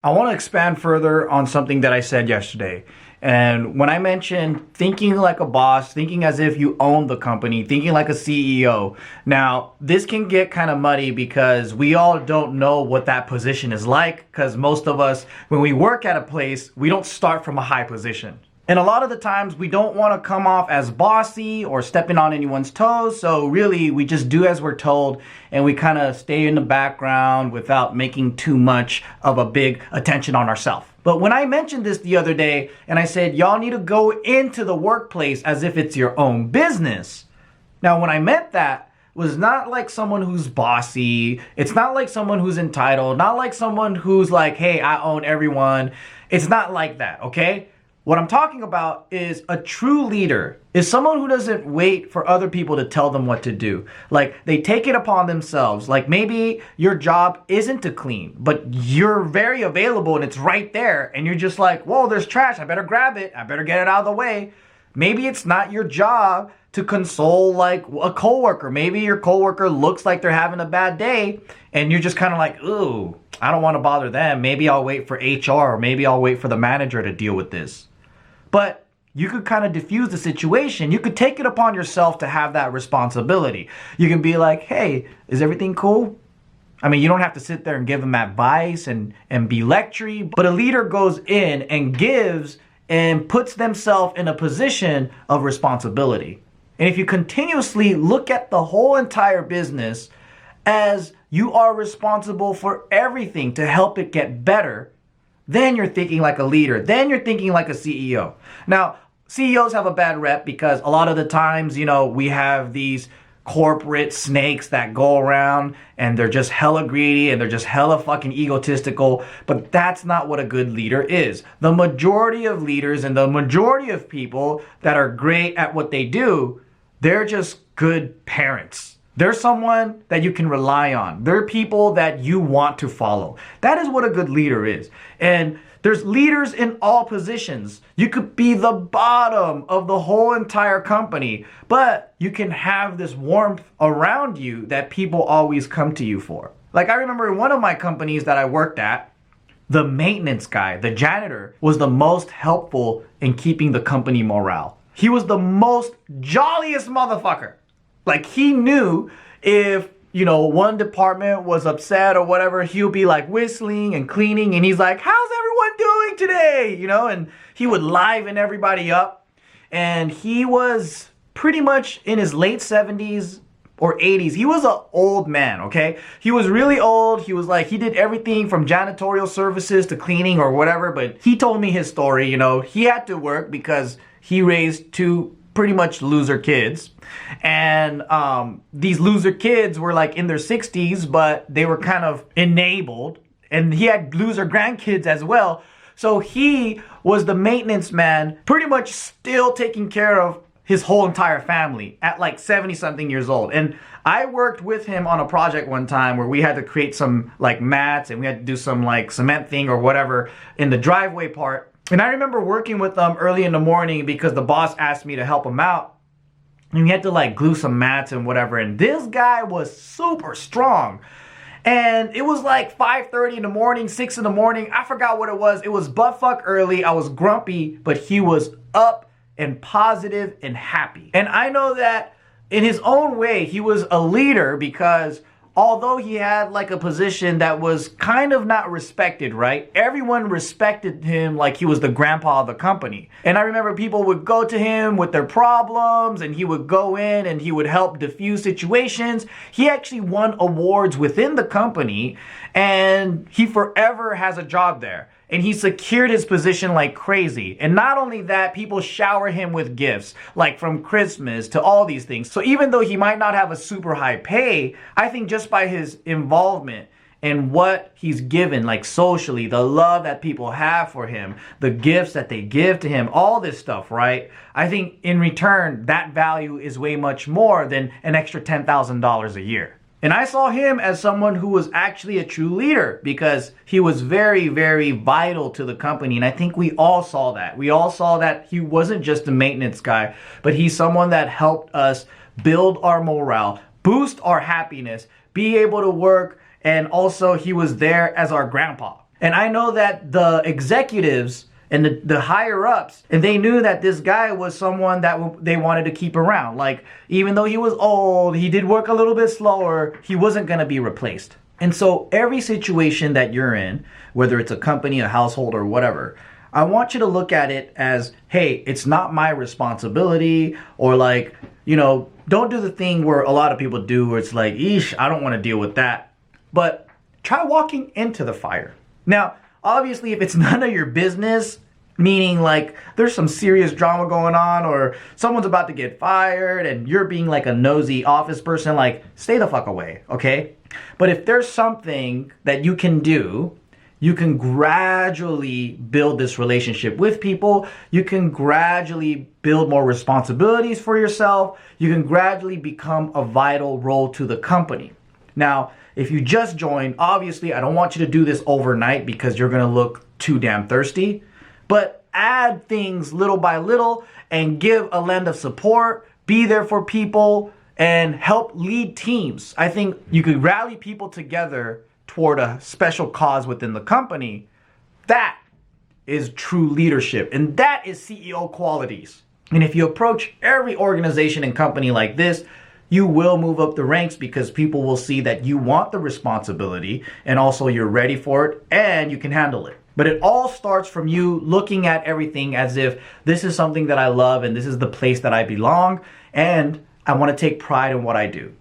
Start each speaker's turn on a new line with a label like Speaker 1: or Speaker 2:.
Speaker 1: I want to expand further on something that I said yesterday. And when I mentioned thinking like a boss, thinking as if you own the company, thinking like a CEO. Now, this can get kind of muddy because we all don't know what that position is like, because most of us, when we work at a place, we don't start from a high position. And a lot of the times we don't want to come off as bossy or stepping on anyone's toes. So really we just do as we're told and we kind of stay in the background without making too much of a big attention on ourselves. But when I mentioned this the other day and I said, y'all need to go into the workplace as if it's your own business. Now, when I meant that, was not like someone who's bossy. It's not like someone who's entitled, not like someone who's like, hey, I own everyone. It's not like that, okay? What I'm talking about is a true leader is someone who doesn't wait for other people to tell them what to do. Like they take it upon themselves. Like maybe your job isn't to clean, but you're very available and it's right there. And you're just like, whoa, there's trash. I better grab it. I better get it out of the way. Maybe it's not your job to console like a coworker. Maybe your coworker looks like they're having a bad day and you're just kind of like, ooh, I don't want to bother them. Maybe I'll wait for HR or maybe I'll wait for the manager to deal with this. But you could kind of diffuse the situation. You could take it upon yourself to have that responsibility. You can be like, hey, is everything cool? I mean, you don't have to sit there and give them advice and be lectury, but a leader goes in and gives and puts themselves in a position of responsibility. And if you continuously look at the whole entire business as you are responsible for everything to help it get better, then you're thinking like a leader. Then you're thinking like a CEO. Now, CEOs have a bad rep because a lot of the times, we have these corporate snakes that go around and they're just hella greedy and they're just hella fucking egotistical. But that's not what a good leader is. The majority of leaders and the majority of people that are great at what they do, they're just good parents. They're someone that you can rely on. They're people that you want to follow. That is what a good leader is. And there's leaders in all positions. You could be the bottom of the whole entire company, but you can have this warmth around you that people always come to you for. Like I remember in one of my companies that I worked at, the maintenance guy, the janitor, was the most helpful in keeping the company morale. He was the most jolliest motherfucker. Like he knew if, one department was upset or whatever, he'll be like whistling and cleaning and he's like, how's everyone doing today? And he would liven everybody up. And he was pretty much in his late 70s or 80s. He was an old man, okay? He was really old. He was like, he did everything from janitorial services to cleaning or whatever. But he told me his story, he had to work because he raised two pretty much loser kids. And these loser kids were like in their 60s, but they were kind of enabled. And he had loser grandkids as well. So he was the maintenance man, pretty much still taking care of his whole entire family at like 70 something years old. And I worked with him on a project one time where we had to create some like mats and we had to do some like cement thing or whatever in the driveway part. And I remember working with them early in the morning because the boss asked me to help him out. And we had to like glue some mats and whatever. And this guy was super strong. And it was like 5:30 in the morning, 6 in the morning. I forgot what it was. It was buttfuck early. I was grumpy, but he was up and positive and happy. And I know that in his own way, he was a leader because although he had like a position that was kind of not respected, right? Everyone respected him like he was the grandpa of the company. And I remember people would go to him with their problems and he would go in and he would help diffuse situations. He actually won awards within the company and he forever has a job there. And he secured his position like crazy. And not only that, people shower him with gifts, like from Christmas to all these things. So even though he might not have a super high pay, I think just by his involvement and what he's given, like socially, the love that people have for him, the gifts that they give to him, all this stuff, right? I think in return, that value is way much more than an extra $10,000 a year. And I saw him as someone who was actually a true leader because he was very, very vital to the company. And I think we all saw that. We all saw that he wasn't just a maintenance guy, but he's someone that helped us build our morale, boost our happiness, be able to work. And also he was there as our grandpa. And I know that the executives and the higher ups, and they knew that this guy was someone that they wanted to keep around. Like, even though he was old, he did work a little bit slower, he wasn't going to be replaced. And so every situation that you're in, whether it's a company, a household, or whatever, I want you to look at it as, hey, it's not my responsibility, or like, don't do the thing where a lot of people do where it's like, eesh, I don't want to deal with that. But try walking into the fire. Now, obviously, if it's none of your business, meaning like there's some serious drama going on or someone's about to get fired and you're being like a nosy office person, like stay the fuck away, okay? But if there's something that you can do, you can gradually build this relationship with people. You can gradually build more responsibilities for yourself. You can gradually become a vital role to the company. Now, if you just joined, obviously I don't want you to do this overnight because you're gonna look too damn thirsty. But add things little by little and lend of support, be there for people, and help lead teams. I think you could rally people together toward a special cause within the company. That is true leadership, and that is CEO qualities. And if you approach every organization and company like this, you will move up the ranks because people will see that you want the responsibility and also you're ready for it and you can handle it. But it all starts from you looking at everything as if this is something that I love and this is the place that I belong and I want to take pride in what I do.